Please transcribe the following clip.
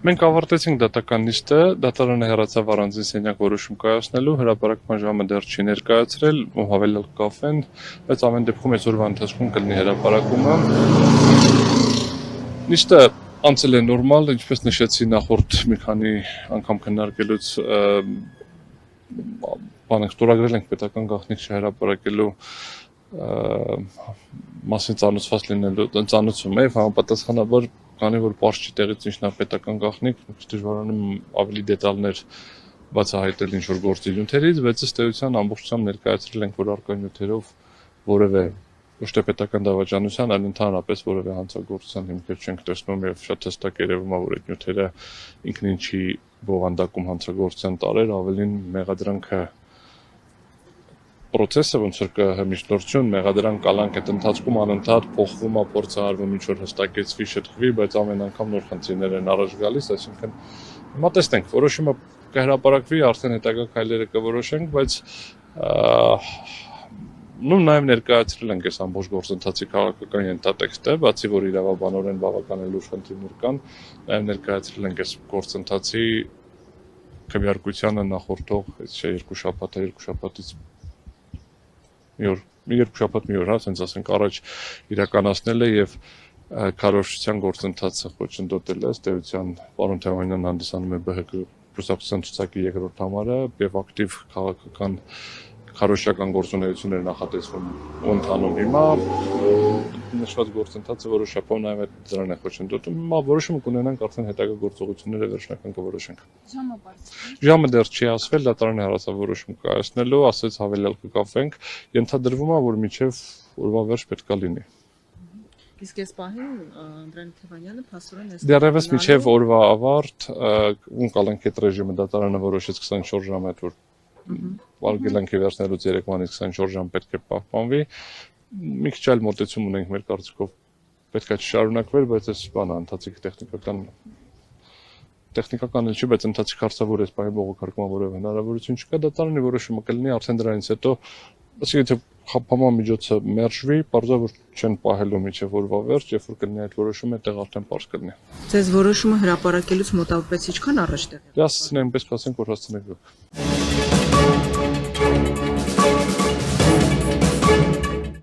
Մենք ավարտեցինք դատական նիստը, դատարանը հեռացավ առանձին սենյակ որոշում կայացնելու, հրապարակման ժամը դեռ չի ներկայացրել, ու հավելել կկապվեն, բայց ամեն դեպքում այսօրվա ընթացքում կլինի հրապարակումը։ Նիստը անցել է նորմալ, ինչպես նշեցի նախորդ մի քանի անգամ քննարկելուց ստորագրել ենք պետական գաղտնիք չհրապարակելու մասին ծանուցում է, համապատասխանաբար քանի որ պարզ չի տեղից ինչն է պետական գաղտնիք, դժվարանում ավելի դետալներ բացահայտել ինչ-որ գործի նյութերից, բայց ըստ էության ամբողջությամբ ներկայացրել ենք, որ առկա նյութերով որևէ ոչ թե պետական դավաճանության, այլ ընդհանրապես որևէ հանցագործության հիմքեր չենք տեսնում եւ շատ հստակ երևում է, որ այդ նյութերը ինքնին չի բովանդակում հանցագործության տարեր, ավելին մեղադրանքը process-ը ոնց որ կհմիշտորություն, մեղադրանք կալանք այդ ընթացքում անընդհատ փոխվում է, փորձարարվում ինչ-որ հստակեցվի, շտկվի, բայց ամեն անգամ նոր խնդիրներ են առաջ գալիս, այսինքն հիմա տեսնենք, որոշումը կհրապարակվի, արդեն հետագա քայլերը կորոշենք, բայց նաև ներկայացրել ենք այս ամբողջ գործընթացի քաղաքական ենթատեքստը, բացի որ իրավաբանորեն բավական լուրջ խնդիրներ կան, նաև ներկայացրել ենք այս գործընթացի քվեարկությանը նախորդող երկու շաբաթից երկու շաբաթ մի օր, ասենց ասենք, առաջ իրականացնել է եւ քարոզչության գործընթացը խոչընդոտել է, ըստ էության պարոն Թեոմանյանն հանդիսանում է ԲՀԿ կուսակցության ցուցակի երկրորդ համարը, եւ ակտիվ քաղաքական քարոզչական գործունեություններ նախատեսվում ու ընթանում հիմա նշված գործընթացը որոշ շաբաթ նաև այդ դրան է խոչընդոտում, հիմա որոշումը կունենանք արդեն հետագա գործողությունները վերջնական կորոշենք։ Ժամը դեռ չի ասվել, դատարանը հեռացավ որոշում կայացնելու, ասեց հավելյալ կկապվենք, ենթադրվում է, որ մինչև օրվա վերջ պետք է լինի։ Իսկ այս պահին Անդրանիկ Թևանյանը փաստորեն դեռևս մինչև օրվա ավարտ ում կալանք այդ ռեժիմը դատարանը որոշեց 24 ժամ այդ որ Վարգելանքի վերցնելուց երեկվանից 24 ժամ պետք է պահպանվի։ Մի քիչ այլ մոտեցում ունենք մեր կարծիքով պետք է շարունակվել, բայց այս բանը ընթացիկ տեխնիկական չի, բայց ընթացիկ հարցավոր այս բանի բողոքարկման որևէ հնարավորություն չկա, դատարանի որոշումը կլինի արդեն դրանից հետո, ասենք թե խափանման միջոցը մերժվի, պարզա որ չեն պահելու մինչև օրվա վերջ, երբ որ կլինի այդ որոշումը, այդտեղ արդեն պարզ կլինի։ Ձեզ որոշումը հրապարակելուց մոտավորապես ինչքան առաջ տեղի։ Դե ասեցին այնպես կասենք, որ հասցնենք։